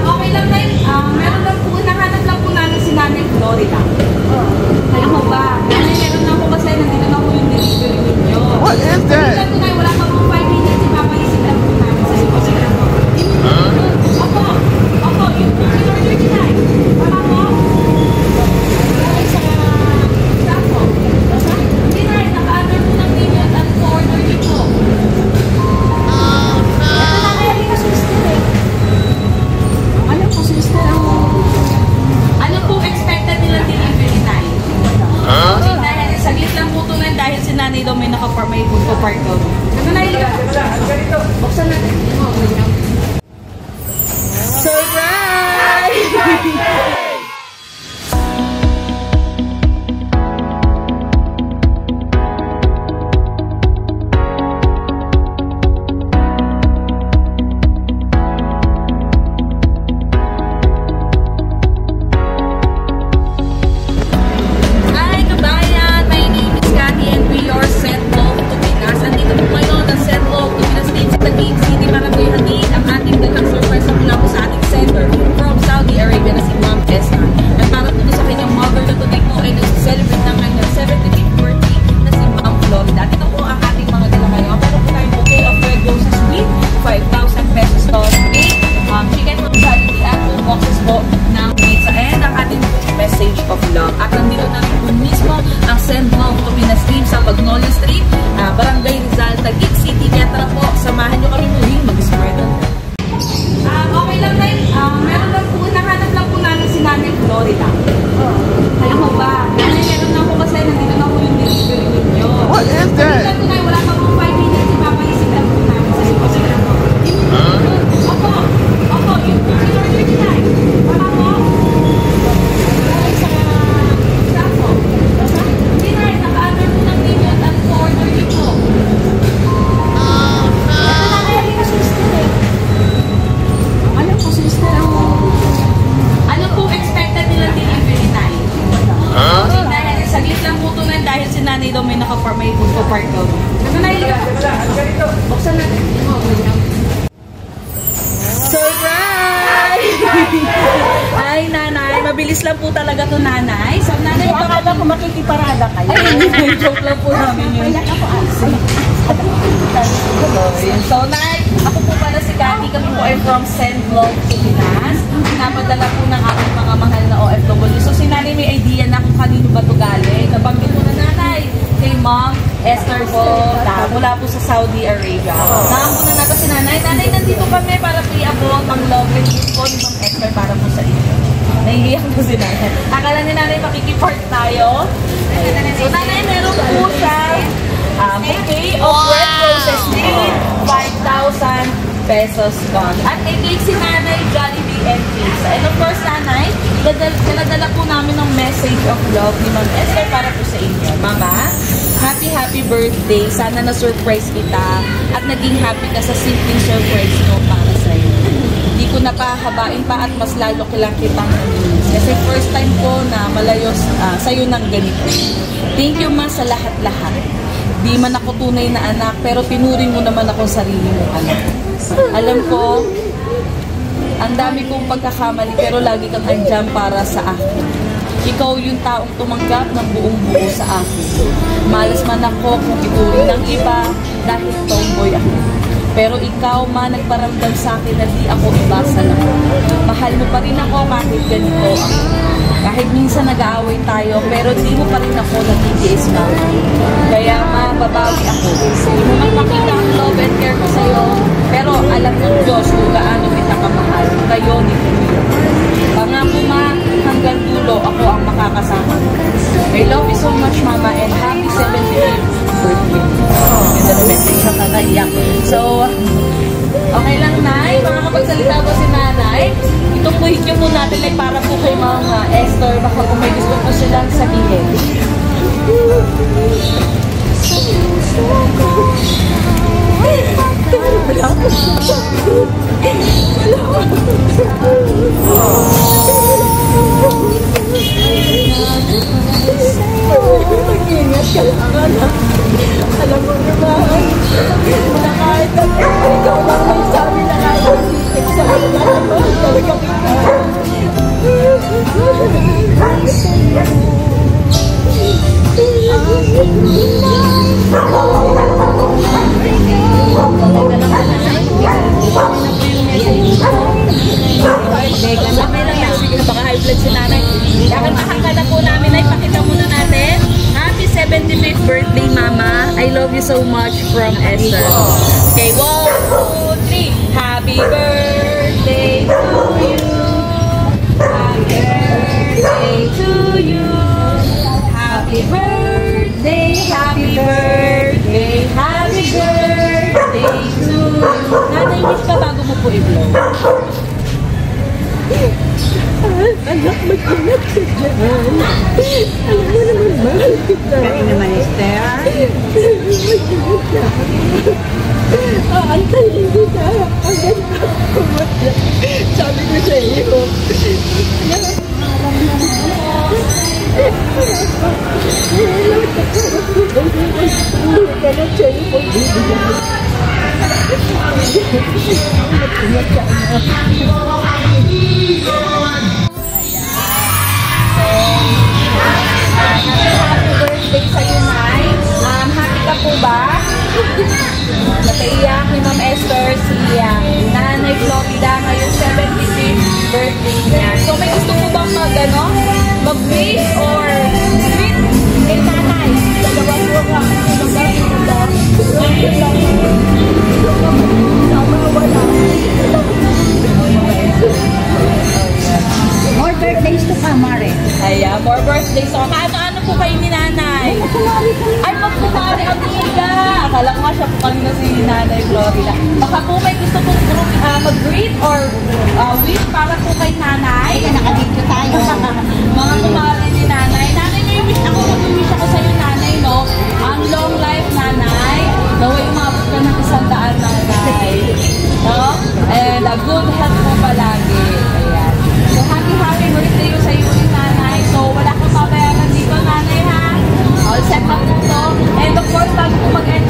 Okay lang na meron lang po, nahanap lang po namin si Nanay Florida. Alam mo ba? Meron na po kasi nandito na po yung delivery ninyo. What is that? Wala pa po 5 minutes, ipapaisip lang po namin sa iyo. Opo, yung order tonight. Para po? Tonight, naka-order po ng name yan at order niyo po. Ito na kaya rin na sister eh. Alam po sister ako. Ano po expected nilang delivery time? Dahil saglit lang po ito dahil si nanay daw may naka-may food ko park daw. Ano na ilika? Buksan natin. Surprise! Ay, nanay. Mabilis lang po talaga to, nanay. So, nanay, akala ko makikiparada kayo. Ay, joke lang po namin yun. So, nay, ako po pala si Cathy. Kami po ay from St. Love, Pilipinas. Pinapadala po ng aking mga mahal na OFW. So, si nanay may idea na kung kanino ba ito galing. Nabanggit po na nanay. Kay Ma'am Esther po, mula po sa Saudi Arabia. Naampo na nato si nanay. Nanay, nandito kami para i-abot ang love and gift po ni Ma'am Esther para po sa inyo. Nahihiyak po si nanay. Akala ni nanay makikipart tayo. So, nanay, meron po siya bouquet of red roses din. 5,000 pesos gone. At may cake si nanay, Jollibee and pizza. And of course, nanay, dinadala po namin ng message of love ni Ma'am Esther para po sa inyo. Mama, happy birthday. Sana na-surprise kita at naging happy ka sa simpleng surprise mo para sa iyo. Hindi ko napahabain pa at mas lalo kilang kitang naminis. Kasi first time ko na malayo sa'yo ng ganito. Thank you, Ma, sa lahat-lahat. Di man ako tunay na anak, pero tinuring mo naman akong sarili mo anak. Alam ko, ang dami kong pagkakamali, pero lagi kang andyan para sa akin. Ikaw yung taong tumanggap ng buong-buo sa akin. Malas man ako kung ituring ng iba dahil tomboy ako. Pero ikaw, Ma, nagparamdam sa akin na di ako iba sa lahat. Mahal mo pa rin ako kahit ganito ako. Kahit minsan nag-aaway tayo, pero di mo pa rin ako nagigis na. Kaya, Ma, babawi ako. Hindi mo man makita ang love and care ko sa'yo, pero alam ng Diyos kung gaano kita kamahal. Kayo ni Kuya. Pangako, Ma, hanggang dulo ako ang makakasama. I love you so much, Mama, and happy 75th birthday. Ganda na message na kakaiyak. So, okay lang, Nay. Makakapagsalita po si Nanay. Itong buhit po natin ay para po kay Mga Esther. Baka kung may gusto po silang sabihin. Mag-ingat ka lang, anak. Alam mo naman, na kahit ikaw lang may sabi na kaya sa wala naman, talagang you so much from Esther. Okay, 1, 2, 3. Happy birthday to you. Happy birthday to you. Happy birthday, happy birthday, happy birthday to you. Nanay, miss ka bago mo po i-blow. Anak, mag-ingat ka dyan. Alam mo naman, mahal kita. Kaya naman, Esther. Mag-ingat ka. Aantayin kita. Hanggang pumatla. Sabi ko sa iyo. Hindi ka na sa iyo pagbibigyan. Mag-ingat ka, anak. Happy birthday sa'yo, Nay. Happy ka po ba? Nataiyak ni Ma'am Esther si Nanay Florida ngayon 75th birthday niya. So may gusto po bang mag-wish or greet kay Nanay? Dalawa po ka. More birthdays to come, Mare. Ayan, more birthdays. So, ano po kayo ni Nanay? Ay, magkumari, amiga! Akala ko nga siya po kanina si Nanay Florida. Baka po may gusto pong mag-greet or wish para po kay Nanay. Kaya nakadito tayo. Mga kumari ni Nanay. Nanay, may wish ako. Mag-wish ako sa'yo, Nanay, no? Ang long life, Nanay. Naway umabot ka ng 100 Nanay. No? And a good health mo palagi. Ayan. So, happy birthday sa iyo ni Nanay. So, wala kang pabayaran dito, Nanay, ha? All set na po to. And of course, bago po mag-end